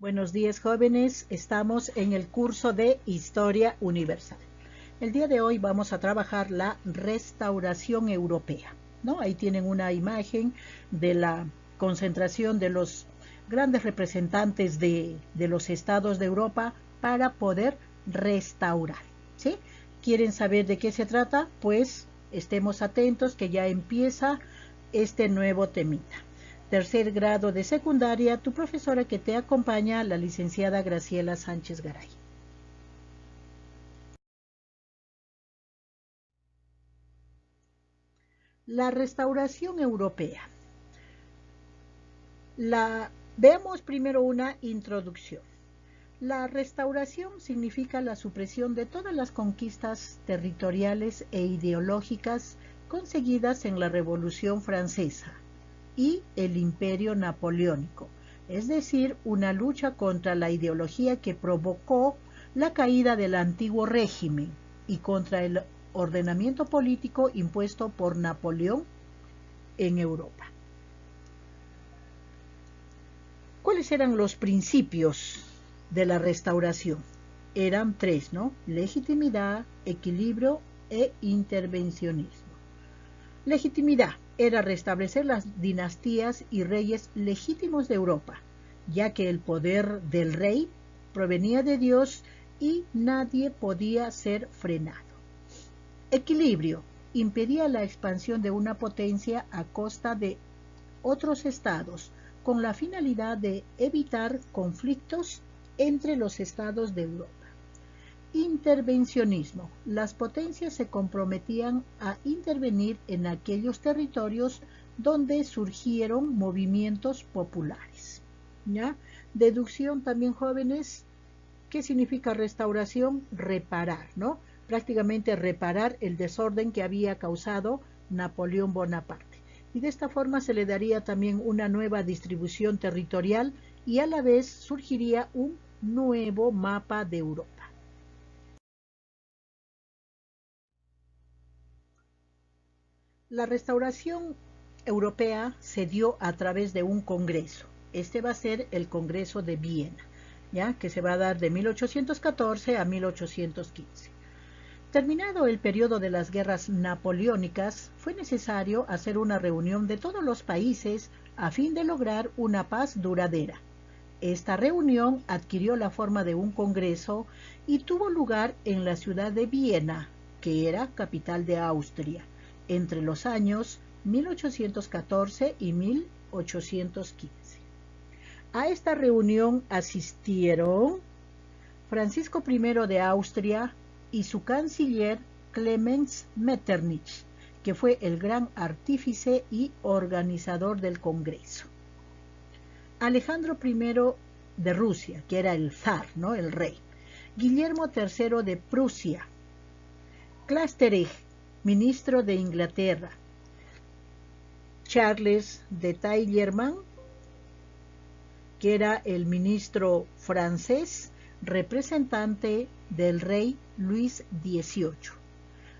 Buenos días, jóvenes. Estamos en el curso de Historia Universal. El día de hoy vamos a trabajar la restauración europea, ¿no? Ahí tienen una imagen de la concentración de los grandes representantes de los estados de Europa para poder restaurar, ¿sí? ¿Quieren saber de qué se trata? Pues estemos atentos que ya empieza este nuevo temita. Tercer grado de secundaria, tu profesora que te acompaña, la licenciada Graciela Sánchez Garay. La restauración europea. Veamos primero una introducción. La restauración significa la supresión de todas las conquistas territoriales e ideológicas conseguidas en la Revolución Francesa y el Imperio Napoleónico, es decir, una lucha contra la ideología que provocó la caída del antiguo régimen y contra el ordenamiento político impuesto por Napoleón en Europa. ¿Cuáles eran los principios de la restauración? Eran tres, ¿no? Legitimidad, equilibrio e intervencionismo. Legitimidad era restablecer las dinastías y reyes legítimos de Europa, ya que el poder del rey provenía de Dios y nadie podía ser frenado. Equilibrio impedía la expansión de una potencia a costa de otros estados, con la finalidad de evitar conflictos entre los estados de Europa. Intervencionismo. Las potencias se comprometían a intervenir en aquellos territorios donde surgieron movimientos populares. ¿Ya? Deducción también, jóvenes. ¿Qué significa restauración? Reparar, ¿no? Prácticamente reparar el desorden que había causado Napoleón Bonaparte. Y de esta forma se le daría también una nueva distribución territorial y a la vez surgiría un nuevo mapa de Europa. La restauración europea se dio a través de un congreso. Este va a ser el Congreso de Viena, ¿ya? Que se va a dar de 1814 a 1815. Terminado el periodo de las guerras napoleónicas, fue necesario hacer una reunión de todos los países a fin de lograr una paz duradera. Esta reunión adquirió la forma de un congreso y tuvo lugar en la ciudad de Viena, que era capital de Austria, entre los años 1814 y 1815. A esta reunión asistieron Francisco I de Austria y su canciller Clemens Metternich, que fue el gran artífice y organizador del Congreso. Alejandro I de Rusia, que era el zar, ¿no? El rey. Guillermo III de Prusia. Clastereg, ministro de Inglaterra. Charles de Talleyrand, que era el ministro francés, representante del rey Luis XVIII.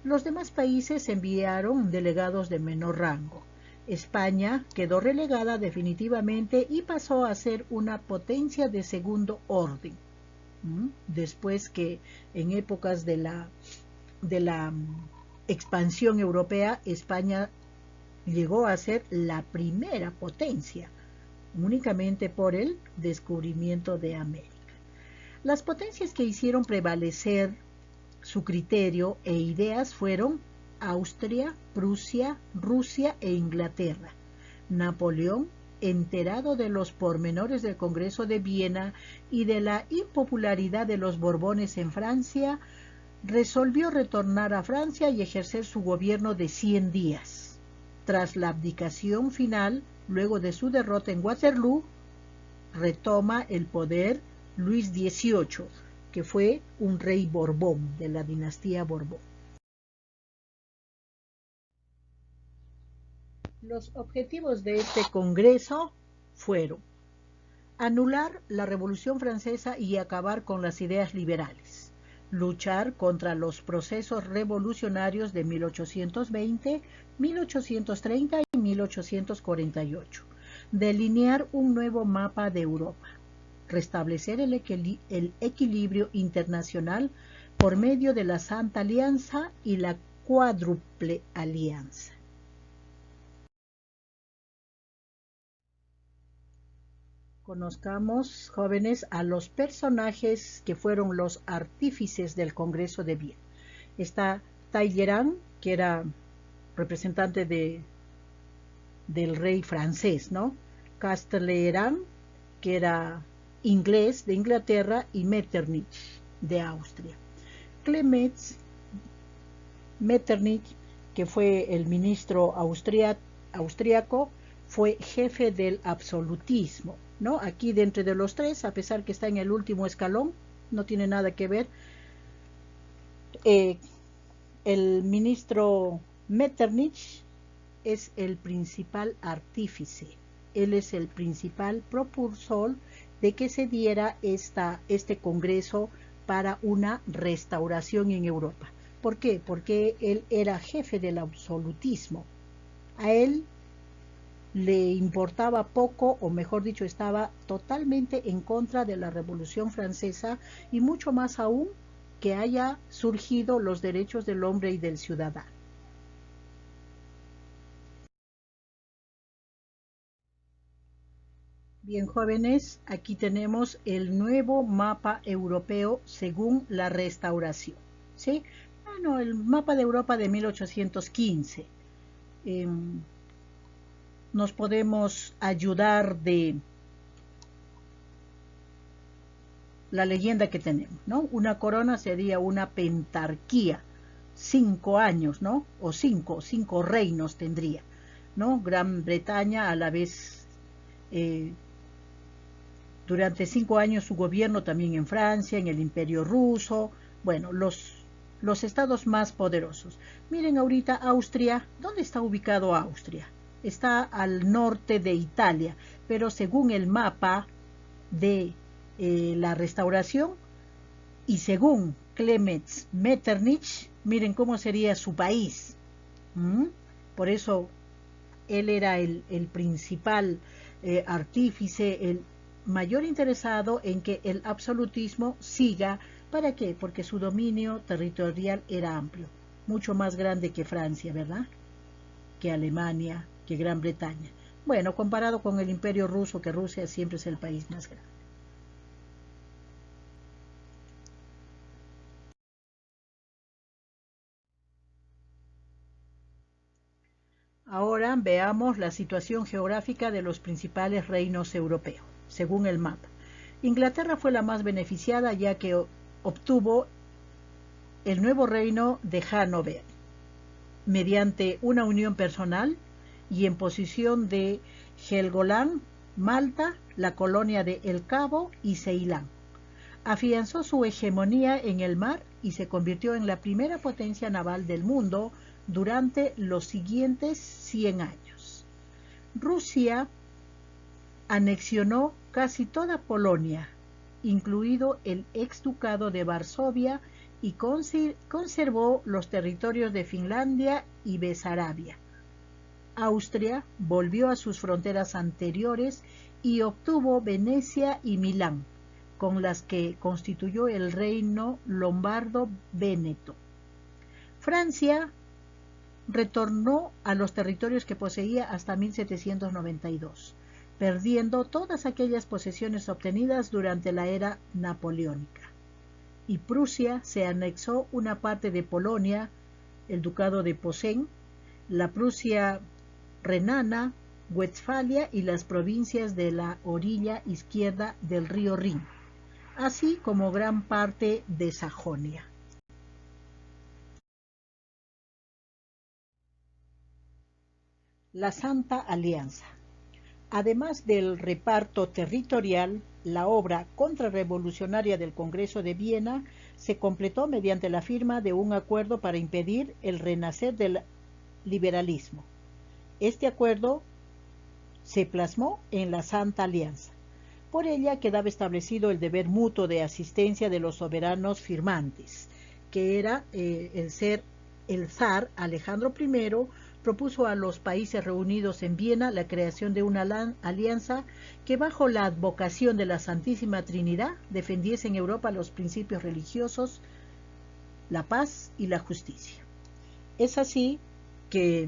Los demás países enviaron delegados de menor rango. España quedó relegada definitivamente y pasó a ser una potencia de segundo orden. Después que en épocas de la expansión europea, España llegó a ser la primera potencia, únicamente por el descubrimiento de América. Las potencias que hicieron prevalecer su criterio e ideas fueron Austria, Prusia, Rusia e Inglaterra. Napoleón, enterado de los pormenores del Congreso de Viena y de la impopularidad de los Borbones en Francia, resolvió retornar a Francia y ejercer su gobierno de 100 días. Tras la abdicación final, luego de su derrota en Waterloo, retoma el poder Luis XVIII, que fue un rey Borbón de la dinastía Borbón. Los objetivos de este congreso fueron anular la Revolución Francesa y acabar con las ideas liberales, luchar contra los procesos revolucionarios de 1820, 1830 y 1848, delinear un nuevo mapa de Europa, restablecer el equilibrio internacional por medio de la Santa Alianza y la Cuádruple Alianza. Conozcamos, jóvenes, a los personajes que fueron los artífices del Congreso de Viena. Está Talleyrand, que era representante del rey francés, ¿no? Castleran, que era inglés de Inglaterra, y Metternich de Austria. Clemens Metternich, que fue el ministro austriaco, fue jefe del absolutismo, ¿no? Aquí dentro de los tres, a pesar que está en el último escalón, no tiene nada que ver. El ministro Metternich es el principal artífice, él es el principal propulsor de que se diera este congreso para una restauración en Europa. ¿Por qué? Porque él era jefe del absolutismo. A él le importaba poco, o mejor dicho, estaba totalmente en contra de la Revolución Francesa y mucho más aún que haya surgido los derechos del hombre y del ciudadano. Bien, jóvenes, aquí tenemos el nuevo mapa europeo según la restauración, ¿sí? Bueno, el mapa de Europa de 1815. Nos podemos ayudar de la leyenda que tenemos, ¿no? Una corona sería una pentarquía, 5 años, ¿no? O cinco reinos tendría, ¿no? Gran Bretaña a la vez, durante 5 años su gobierno también en Francia, en el Imperio Ruso, bueno, los estados más poderosos. Miren ahorita Austria, ¿dónde está ubicado Austria? Está al norte de Italia, pero según el mapa de la restauración y según Clemens Metternich, miren cómo sería su país. Por eso él era el principal artífice, el mayor interesado en que el absolutismo siga. ¿Para qué? Porque su dominio territorial era amplio, mucho más grande que Francia, ¿verdad? Que Alemania, que Gran Bretaña. Bueno, comparado con el Imperio Ruso, que Rusia siempre es el país más grande. Ahora veamos la situación geográfica de los principales reinos europeos, según el mapa. Inglaterra fue la más beneficiada ya que obtuvo el nuevo reino de Hannover mediante una unión personal y en posición de Helgoland, Malta, la colonia de El Cabo y Ceilán. Afianzó su hegemonía en el mar y se convirtió en la primera potencia naval del mundo durante los siguientes 100 años. Rusia anexionó casi toda Polonia, incluido el exducado de Varsovia, y conservó los territorios de Finlandia y Besarabia. Austria volvió a sus fronteras anteriores y obtuvo Venecia y Milán, con las que constituyó el reino lombardo-véneto. Francia retornó a los territorios que poseía hasta 1792, perdiendo todas aquellas posesiones obtenidas durante la era napoleónica. Y Prusia se anexó una parte de Polonia, el ducado de Posen, la Prusia renana, Westfalia y las provincias de la orilla izquierda del río Rin, así como gran parte de Sajonia. La Santa Alianza. Además del reparto territorial, la obra contrarrevolucionaria del Congreso de Viena se completó mediante la firma de un acuerdo para impedir el renacer del liberalismo. Este acuerdo se plasmó en la Santa Alianza. Por ella quedaba establecido el deber mutuo de asistencia de los soberanos firmantes, que era el zar Alejandro I, propuso a los países reunidos en Viena la creación de una alianza que bajo la advocación de la Santísima Trinidad defendiese en Europa los principios religiosos, la paz y la justicia. Es así que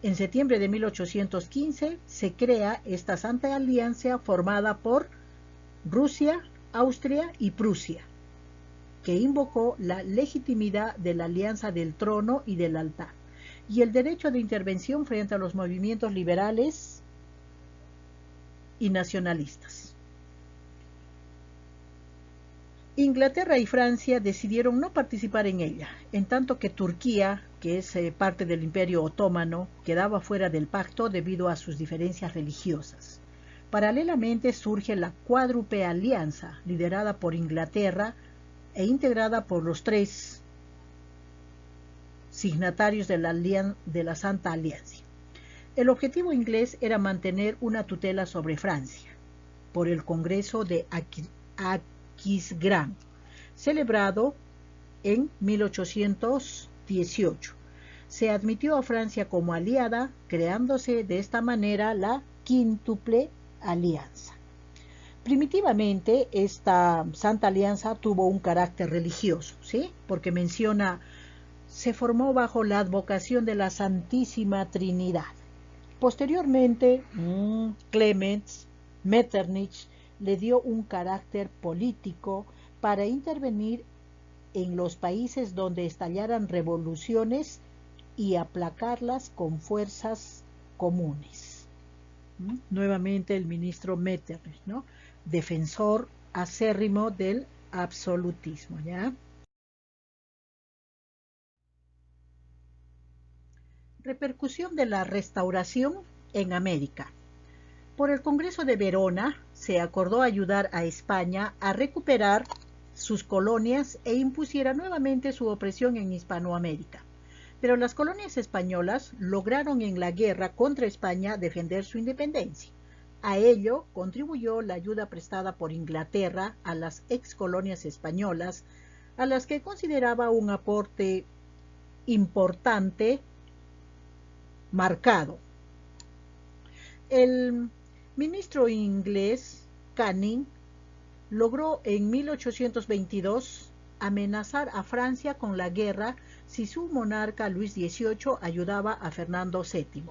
en septiembre de 1815 se crea esta Santa Alianza formada por Rusia, Austria y Prusia, que invocó la legitimidad de la alianza del trono y del altar, y el derecho de intervención frente a los movimientos liberales y nacionalistas. Inglaterra y Francia decidieron no participar en ella, en tanto que Turquía, que es parte del Imperio Otomano, quedaba fuera del pacto debido a sus diferencias religiosas. Paralelamente surge la Cuádruple Alianza, liderada por Inglaterra e integrada por los tres signatarios de la Santa Alianza. El objetivo inglés era mantener una tutela sobre Francia por el Congreso de Aquisgrán, celebrado en 1818. Se admitió a Francia como aliada, creándose de esta manera la Quíntuple Alianza. Primitivamente, esta Santa Alianza tuvo un carácter religioso, ¿sí? Porque menciona, se formó bajo la advocación de la Santísima Trinidad. Posteriormente, Clemens Metternich le dio un carácter político para intervenir en los países donde estallaran revoluciones y aplacarlas con fuerzas comunes. Nuevamente el ministro Metternich, ¿no? Defensor acérrimo del absolutismo, ¿ya? Repercusión de la Restauración en América. Por el Congreso de Verona se acordó ayudar a España a recuperar sus colonias e impusiera nuevamente su opresión en Hispanoamérica. Pero las colonias españolas lograron en la guerra contra España defender su independencia. A ello contribuyó la ayuda prestada por Inglaterra a las excolonias españolas, a las que consideraba un aporte importante, marcado. El ministro inglés Canning logró en 1822 amenazar a Francia con la guerra si su monarca Luis XVIII ayudaba a Fernando VII.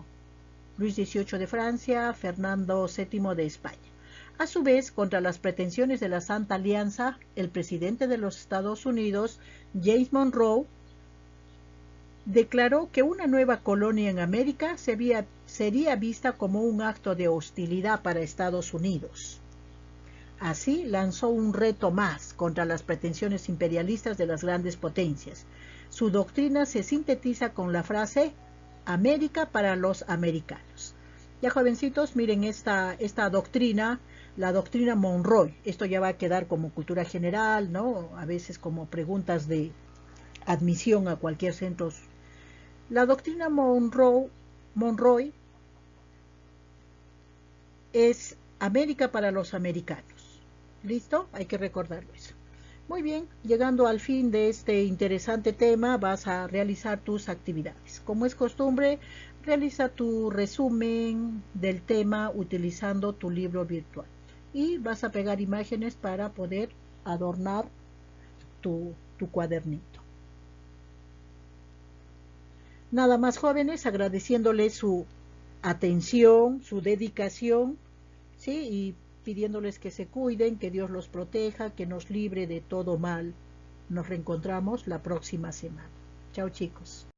Luis XVIII de Francia, Fernando VII de España. A su vez, contra las pretensiones de la Santa Alianza, el presidente de los Estados Unidos, James Monroe, declaró que una nueva colonia en América sería vista como un acto de hostilidad para Estados Unidos. Así lanzó un reto más contra las pretensiones imperialistas de las grandes potencias. Su doctrina se sintetiza con la frase América para los americanos. Ya jovencitos, miren esta doctrina, la doctrina Monroe. Esto ya va a quedar como cultura general, ¿no? A veces como preguntas de admisión a cualquier centro. La doctrina Monroe es América para los americanos. ¿Listo? Hay que recordarlo eso. Muy bien, llegando al fin de este interesante tema, vas a realizar tus actividades. Como es costumbre, realiza tu resumen del tema utilizando tu libro virtual. Y vas a pegar imágenes para poder adornar tu cuadernito. Nada más, jóvenes, agradeciéndoles su atención, su dedicación, ¿sí? Y pidiéndoles que se cuiden, que Dios los proteja, que nos libre de todo mal. Nos reencontramos la próxima semana. Chao, chicos.